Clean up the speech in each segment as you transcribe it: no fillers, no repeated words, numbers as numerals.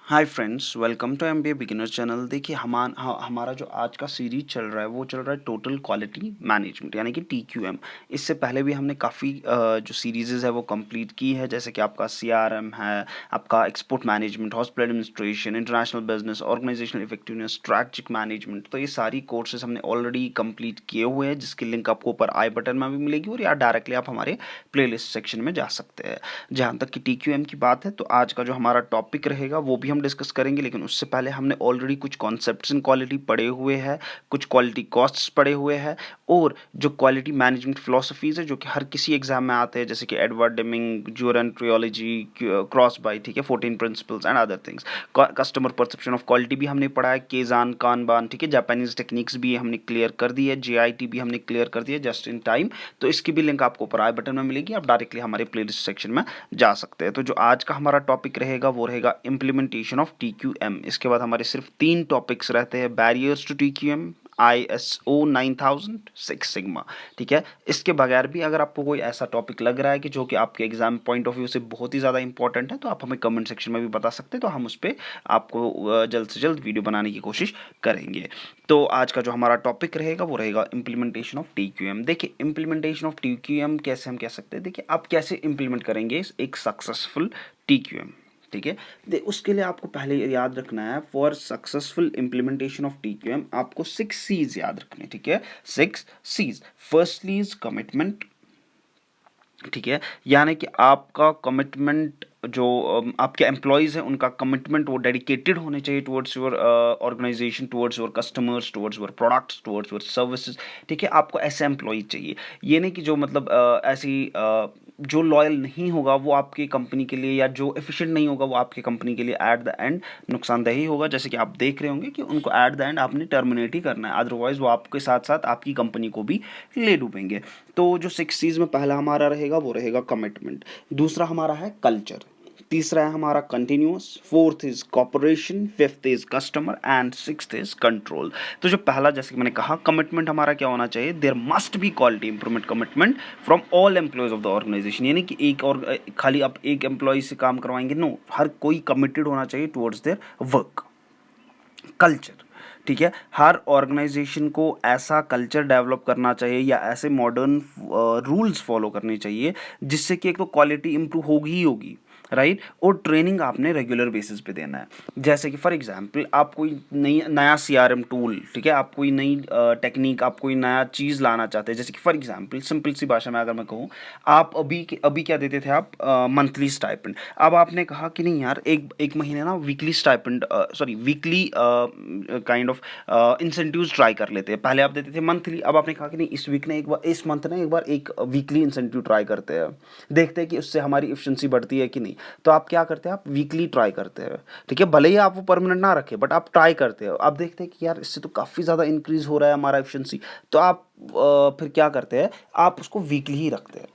Hi friends, welcome to MBA beginner channel. देखिए हमारा जो आज का सीरीज चल रहा है वो चल रहा है टोटल क्वालिटी मैनेजमेंट यानी कि टीक्यूएम। इससे पहले भी हमने काफ़ी जो सीरीज़ है वो कंप्लीट की है, जैसे कि आपका सीआरएम है, आपका export management, hospital administration, international business, organisational effectiveness, strategic management. तो ये सारी कोर्सेज हमने ऑलरेडी कंप्लीट किए हुए हैं, जिसकी लिंक आपको ऊपर आई बटन में भी मिलेगी और या डायरेक्टली आप हमारे प्लेलिस्ट सेक्शन में जा सकते हैं। जहाँ तक कि टीक्यूएम की बात है तो आज का जो हमारा टॉपिक रहेगा वो भी हम डिस्कस करेंगे, लेकिन उससे पहले हमने ऑलरेडी कुछ कॉन्सेप्ट्स इन क्वालिटी पढ़े हुए हैं, कुछ क्वालिटी कॉस्ट्स पढ़े हुए हैं और जो क्वालिटी मैनेजमेंट फिलोसफीज है जो कि हर किसी एग्जाम में आते हैं, जैसे कि Edward Deming, Juran trilogy, Crosby, ठीक है, 14 principles and other things. Customer perception of quality भी हमने पढ़ा है, केजान कानबान, ठीक है, जापानीज टेक्निक्स भी हमने क्लियर कर दी है, जेआईटी भी हमने क्लियर कर दी है जस्ट इन टाइम। तो इसकी भी लिंक आपको ऊपर आई बटन में मिलेगी, आप डायरेक्टली हमारे प्लेलिस्ट सेक्शन में जा सकते हैं। तो जो आज का हमारा टॉपिक रहेगा वो रहेगा इम्प्लीमेंटेशन ऑफ टीक्यूएम। इसके बाद हमारे सिर्फ 3 टॉपिक्स रहते हैं, barriers to TQM, ISO 9000, six sigma, ठीक है। इसके बगैर भी अगर आपको कोई ऐसा टॉपिक लग रहा है कि जो कि आपके एग्जाम पॉइंट ऑफ व्यू से बहुत ही ज़्यादा इंपॉर्टेंट है तो आप हमें कमेंट सेक्शन में भी बता सकते हैं, तो हम उस पर आपको जल्द से जल्द वीडियो बनाने की कोशिश करेंगे। तो आज का जो हमारा टॉपिक रहेगा वो रहेगा इम्प्लीमेंटेशन ऑफ टीक्यूएम। देखिए इम्प्लीमेंटेशन ऑफ टीक्यूएम कैसे हम कह सकते हैं, देखिए आप कैसे इम्प्लीमेंट करेंगे एक सक्सेसफुल टीक्यूएम, ठीक है। उसके लिए आपको पहले याद रखना है, for successful implementation of TQM आपको 6 C's याद रखने, ठीक है, 6 C's। फर्स्टली इज कमिटमेंट, ठीक है, यानी कि आपका कमिटमेंट जो आपके एम्प्लॉयज़ हैं उनका कमिटमेंट वो डेडिकेटेड होने चाहिए towards your organisation, towards your customers, towards your products, towards your services, ठीक है। आपको ऐसे एम्प्लॉय चाहिए, ये नहीं कि जो मतलब ऐसी जो लॉयल नहीं होगा वो आपकी कंपनी के लिए, या जो एफिशिएंट नहीं होगा वो आपकी कंपनी के लिए एट द एंड नुकसानदेह ही होगा। जैसे कि आप देख रहे होंगे कि उनको एट द एंड आपने टर्मिनेट ही करना है, अदरवाइज वो आपके साथ साथ आपकी कंपनी को भी ले डूबेंगे। तो जो 6 C's में पहला हमारा रहेगा वो रहेगा कमिटमेंट, दूसरा हमारा है कल्चर, तीसरा है हमारा continuous, fourth is cooperation, fifth is customer and sixth is control. तो जो पहला, जैसे कि मैंने कहा, कमिटमेंट हमारा क्या होना चाहिए, there must be quality improvement commitment from all employees of the organisation, यानी कि एक और खाली आप एक एम्प्लॉय से काम करवाएंगे, नो, हर कोई कमिटेड होना चाहिए टुवर्ड्स देयर वर्क। कल्चर, ठीक है, हर ऑर्गेनाइजेशन को ऐसा कल्चर डेवलप करना चाहिए या ऐसे मॉडर्न रूल्स फॉलो करने चाहिए जिससे कि एक तो क्वालिटी इंप्रूव होगी ही होगी, राइट, और ट्रेनिंग आपने रेगुलर बेसिस पे देना है। जैसे कि फॉर एग्जांपल आप कोई नया सीआरएम टूल, ठीक है, आप कोई नई टेक्निक, आप कोई नया चीज़ लाना चाहते हैं, जैसे कि फॉर एग्जांपल सिंपल सी भाषा में अगर मैं कहूँ, आप अभी क्या देते थे, आप मंथली स्टाइपेंड, अब आपने कहा कि नहीं यार, एक महीने ना weekly stipend, sorry weekly kind of incentives try कर लेते हैं। पहले आप देते थे मंथली, अब आपने कहा कि नहीं, इस वीक ने एक बार, इस मंथ ने एक बार एक वीकली इंसेंटिव ट्राई करते हैं, देखते हैं कि उससे हमारी एफिशिएंसी बढ़ती है कि नहीं। तो आप क्या करते हैं, आप वीकली ट्राई करते हैं, ठीक है, भले ही आप वो परमानेंट ना रखें बट आप ट्राई करते हो, आप देखते हैं कि यार इससे तो काफ़ी ज़्यादा इंक्रीज हो रहा है हमारा एफिशिएंसी, तो आप फिर क्या करते हैं, आप उसको वीकली ही रखते हैं।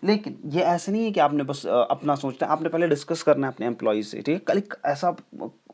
लेकिन ये ऐसे नहीं है कि आपने बस अपना सोचना है, आपने पहले डिस्कस करना है अपने एम्प्लॉयज़ से, ठीक है, कल एक ऐसा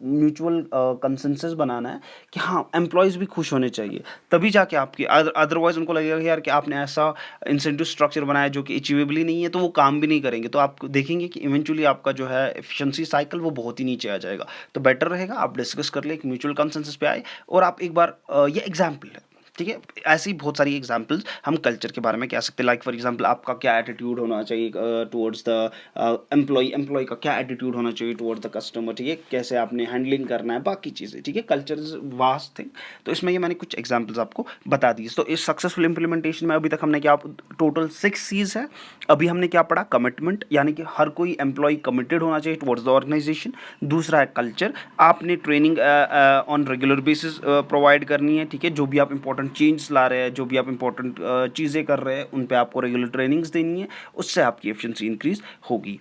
म्यूचुअल कंसेंसस बनाना है कि हाँ एम्प्लॉयज़ भी खुश होने चाहिए, तभी जाके आपकी, अदरवाइज उनको लगेगा कि यार कि आपने ऐसा इंसेंटिव स्ट्रक्चर बनाया जो कि अचीवेबल ही नहीं है, तो वो काम भी नहीं करेंगे, तो आप देखेंगे कि इवेंचुअली आपका जो है एफिशिएंसी साइकिल वो बहुत ही नीचे आ जाएगा। तो बेटर रहेगा आप डिस्कस कर ले, एक म्यूचुअल कंसेंसस पे आए, और आप एक बार ये एग्जाम्पल है, ठीक है, ऐसी बहुत सारी एग्जांपल्स हम कल्चर के बारे में कह सकते हैं। लाइक फॉर एग्जांपल आपका क्या एटीट्यूड होना चाहिए टुवर्ड्स द एम्प्लॉय का क्या एटीट्यूड होना चाहिए टुवर्ड्स द कस्टमर, ठीक है, कैसे आपने हैंडलिंग करना है, बाकी चीज़ें, ठीक है, कल्चर इज वास्ट थिंग। तो इसमें ये मैंने कुछ एग्जांपल्स आपको बता दी। तो इस सक्सेसफुल इंप्लीमेंटेशन में अभी तक हमने क्या, टोटल 6 C's है। अभी हमने क्या पढ़ा, कमिटमेंट, यानी कि हर कोई एम्प्लॉय कमिटेड होना चाहिए टुवर्ड्स द ऑर्गेनाइजेशन। दूसरा है कल्चर, आपने training on regular basis provide करनी है, ठीक है, जो भी आप इंपॉर्टेंट चेंज ला रहे हैं, जो भी आप इंपॉर्टेंट चीज़ें कर रहे हैं उन पे आपको रेगुलर ट्रेनिंग्स देनी है, उससे आपकी एफिशिएंसी इंक्रीज होगी।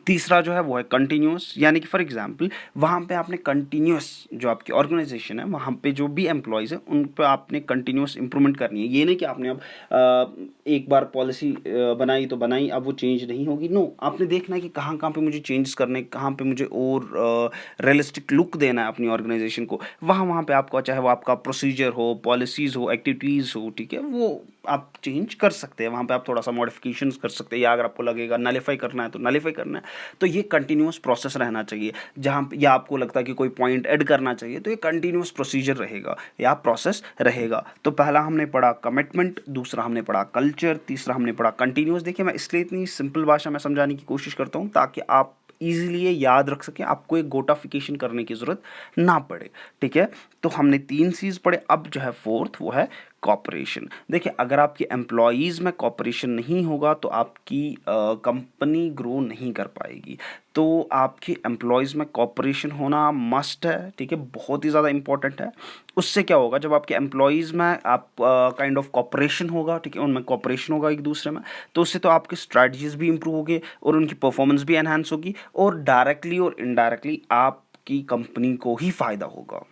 तीसरा जो है वो है कंटिन्यूस, यानी कि फॉर एग्जांपल वहाँ पे आपने कंटिन्यूस, जो आपकी ऑर्गेनाइजेशन है वहाँ पे जो भी एम्प्लॉयज़ हैं उन पे आपने कंटिन्यूस इंप्रूवमेंट करनी है। ये नहीं कि आपने अब एक बार पॉलिसी बनाई तो बनाई, अब वो चेंज नहीं होगी, नो, आपने देखना है कि कहाँ कहाँ पे मुझे चेंजेस करने, कहाँ पे मुझे और रियलिस्टिक लुक देना है अपनी ऑर्गेनाइजेशन को, वहाँ वहाँ पे आपको, चाहे वो आपका प्रोसीजर हो, पॉलिसीज़ हो, एक्टिविटीज़ हो, ठीक है, वो आप चेंज कर सकते हैं, वहाँ पे आप थोड़ा सा मॉडिफिकेशंस कर सकते हैं, या अगर आपको लगेगा नलिफाई करना है तो नलिफाई करना है। तो ये कंटिन्यूस प्रोसेस रहना चाहिए, जहाँ या आपको लगता है कि कोई पॉइंट ऐड करना चाहिए तो ये कंटिन्यूस प्रोसीजर रहेगा या प्रोसेस रहेगा। तो पहला हमने पढ़ा कमिटमेंट, दूसरा हमने पढ़ा कल्चर, तीसरा हमने पढ़ा कंटिन्यूस। देखिए मैं इसलिए इतनी सिंपल भाषा में समझाने की कोशिश करता हूँ ताकि आप ईजिली ये याद रख सकें, आपको एक गोटाफिकेशन करने की ज़रूरत ना पड़े, ठीक है। तो हमने 3 चीज़ पढ़े, अब जो है फोर्थ वो है कॉपरेशन। देखिए अगर आपके एम्प्लॉयज़ में कॉपरेशन नहीं होगा तो आपकी कंपनी ग्रो नहीं कर पाएगी। तो आपके एम्प्लॉयज़ में कॉपरेशन होना मस्ट है, ठीक है, बहुत ही ज़्यादा इंपॉर्टेंट है। उससे क्या होगा, जब आपके एम्प्लॉयज़ में आप काइंड ऑफ कॉपरेशन होगा, ठीक है, उनमें कॉपरेशन होगा एक दूसरे में, तो उससे तो आपकी स्ट्रैटेजीज़ भी इंप्रूव होगी और उनकी परफॉर्मेंस भी एनहांस होगी और डायरेक्टली और इनडायरेक्टली आपकी कंपनी को ही फ़ायदा होगा।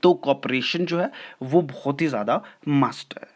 तो कॉपरेशन जो है वो बहुत ही ज़्यादा मस्ट है।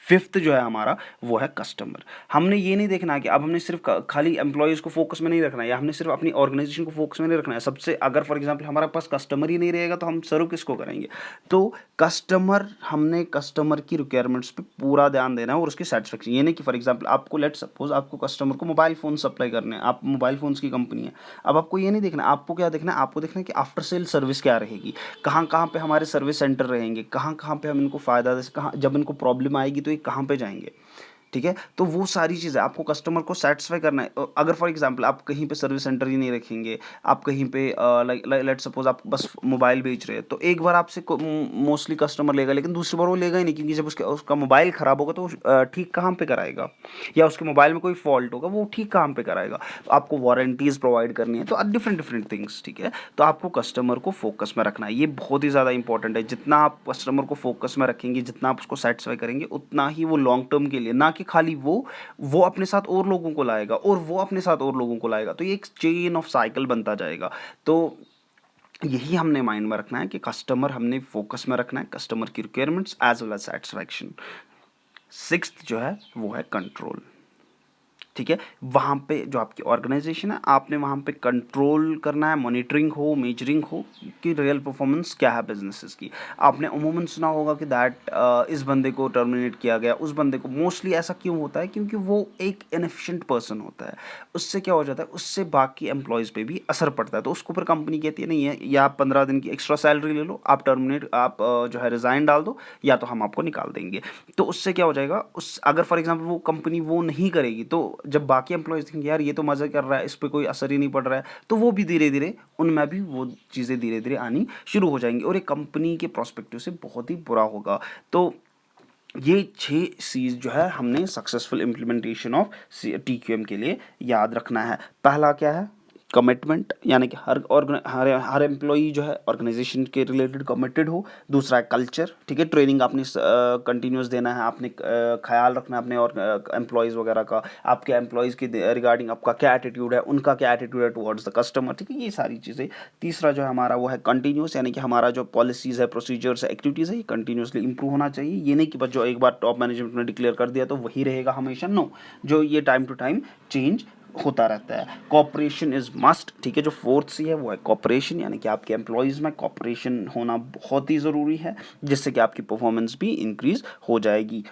फिफ्थ जो है हमारा वो है कस्टमर। हमने ये नहीं देखना है कि अब हमने सिर्फ खाली एम्प्लॉयज़ को फोकस में नहीं रखना है, या हमने सिर्फ अपनी ऑर्गेनाइजेशन को फोकस में नहीं रखना है। सबसे अगर फॉर एग्जांपल हमारे पास कस्टमर ही नहीं रहेगा तो हम सर्व किसको करेंगे। तो कस्टमर, हमने कस्टमर की रिक्वायरमेंट्स पे पूरा ध्यान देना है और उसकी सेटिस्फेक्शन। ये नहीं कि फॉर एग्जाम्पल आपको लेट सपोज आपको कस्टमर को मोबाइल फ़ोन सप्लाई करने हैं, आप मोबाइल फ़ोन्स की कंपनी है। अब आपको ये नहीं देखना, आपको क्या देखना है, आपको देखना है कि आफ्टर सेल सर्विस क्या रहेगी, कहाँ कहाँ पे हमारे सर्विस सेंटर रहेंगे, कहाँ कहाँ पे हम इनको फ़ायदा दे, कहाँ जब इनको प्रॉब्लम आएगी तो ये कहाँ पे जाएंगे, ठीक है। तो वो सारी चीज़ें आपको कस्टमर को सेटिस्फाई करना है। अगर फॉर एग्जांपल आप कहीं पे सर्विस सेंटर ही नहीं रखेंगे, आप कहीं पे लाइक लेट सपोज आप बस मोबाइल बेच रहे हैं, तो एक बार आपसे मोस्टली कस्टमर लेगा, लेकिन दूसरी बार वो लेगा ही नहीं, क्योंकि जब उसका मोबाइल ख़राब होगा तो वो ठीक कहाँ पे कराएगा, या उसके मोबाइल में कोई फॉल्ट होगा वो ठीक कहाँ पे कराएगा। तो आपको वारंटीज़ प्रोवाइड करनी है, तो डिफरेंट डिफरेंट थिंग्स, ठीक है। तो आपको कस्टमर को फोकस में रखना है, ये बहुत ही ज़्यादा इंपॉर्टेंट है। जितना आप कस्टमर को फोकस में रखेंगे, जितना आप उसको सेटिस्फाई करेंगे, उतना ही वो लॉन्ग टर्म के लिए, ना कि खाली वो अपने साथ और लोगों को लाएगा और वो अपने साथ और लोगों को लाएगा, तो ये एक चेन ऑफ साइकिल बनता जाएगा। तो यही हमने माइंड में रखना है कि कस्टमर हमने फोकस में रखना है, कस्टमर की requirements as well as satisfaction. Sixth जो है वो है कंट्रोल, ठीक है। वहाँ पे जो आपकी ऑर्गेनाइजेशन है, आपने वहाँ पे कंट्रोल करना है, मॉनिटरिंग हो, मेजरिंग हो कि रियल परफॉर्मेंस क्या है बिजनेसेस की। आपने उमूमन सुना होगा कि इस बंदे को टर्मिनेट किया गया, उस बंदे को। मोस्टली ऐसा क्यों होता है, क्योंकि वो एक इनएफिशिएंट पर्सन होता है। उससे क्या हो जाता है, उससे बाकी एम्प्लॉयज़ पे भी असर पड़ता है। तो उसको ऊपर कंपनी कहती है नहीं है, या आप 15 दिन की एक्स्ट्रा सैलरी ले लो, आप जो है रिज़ाइन डाल दो, या तो हम आपको निकाल देंगे। तो उससे क्या हो जाएगा, उस अगर फॉर एग्जांपल वो कंपनी वो नहीं करेगी, तो जब बाकी एम्प्लॉयज़ देखेंगे यार ये तो मज़ा कर रहा है, इस पे कोई असर ही नहीं पड़ रहा है, तो वो भी धीरे धीरे उनमें भी वो चीज़ें धीरे धीरे आनी शुरू हो जाएंगी और एक कंपनी के प्रोस्पेक्टिव से बहुत ही बुरा होगा। तो ये 6 चीज़ जो है हमने सक्सेसफुल इम्प्लीमेंटेशन ऑफ TQM के लिए याद रखना है। पहला क्या है, कमिटमेंट, यानी कि हर एम्प्लॉई जो है ऑर्गेनाइजेशन के रिलेटेड कमिटेड हो। दूसरा है कल्चर, ठीक है, ट्रेनिंग आपने कंटिन्यूस देना है, आपने ख्याल रखना है अपने और एम्प्लॉयज़ वगैरह का, आपके एम्प्लॉयज़ के रिगार्डिंग आपका क्या एटीट्यूड है, उनका क्या एटीट्यूड है टुवर्ड्स द कस्टमर, ठीक है, ये सारी चीज़ें। तीसरा जो है हमारा वो है कंटिन्यूस, यानी कि हमारा जो पॉलिसीज़ है, प्रोसीजर्स है, एक्टिविटीज़ है, ये कंटिन्यूसली इंप्रूव होना चाहिए। ये नहीं कि बस जो एक बार टॉप मैनेजमेंट ने डिक्लेयर कर दिया तो वही रहेगा हमेशा, नो, जो ये टाइम टू टाइम चेंज होता रहता है। कॉपरेशन इज मस्ट, ठीक है। जो फोर्थ सी है वो है कॉपरेशन, यानी कि आपके एम्प्लॉयज़ में कॉपरेशन होना बहुत ही ज़रूरी है, जिससे कि आपकी परफॉर्मेंस भी इंक्रीज हो जाएगी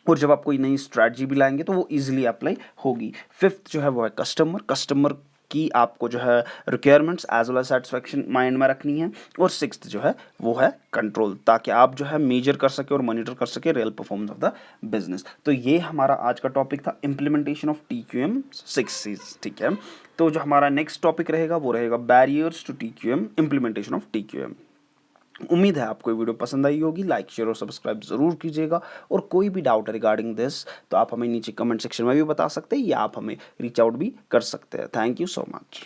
और जब आप कोई नई स्ट्रैटेजी भी लाएंगे तो वो इजीली अप्लाई होगी। फिफ्थ जो है वो है कस्टमर की आपको जो है requirements as well as satisfaction mind में रखनी है। और सिक्स्थ जो है वो है कंट्रोल, ताकि आप जो है मेजर कर सके और मॉनिटर कर सके real performance of the business. तो ये हमारा आज का टॉपिक था, इम्प्लीमेंटेशन ऑफ TQM 6Cs, ठीक है। तो जो हमारा नेक्स्ट टॉपिक रहेगा वो रहेगा barriers to TQM, implementation of TQM। उम्मीद है आपको ये वीडियो पसंद आई होगी। लाइक शेयर और सब्सक्राइब जरूर कीजिएगा और कोई भी डाउट है रिगार्डिंग दिस तो आप हमें नीचे कमेंट सेक्शन में भी बता सकते हैं या आप हमें रीच आउट भी कर सकते हैं। Thank you so much.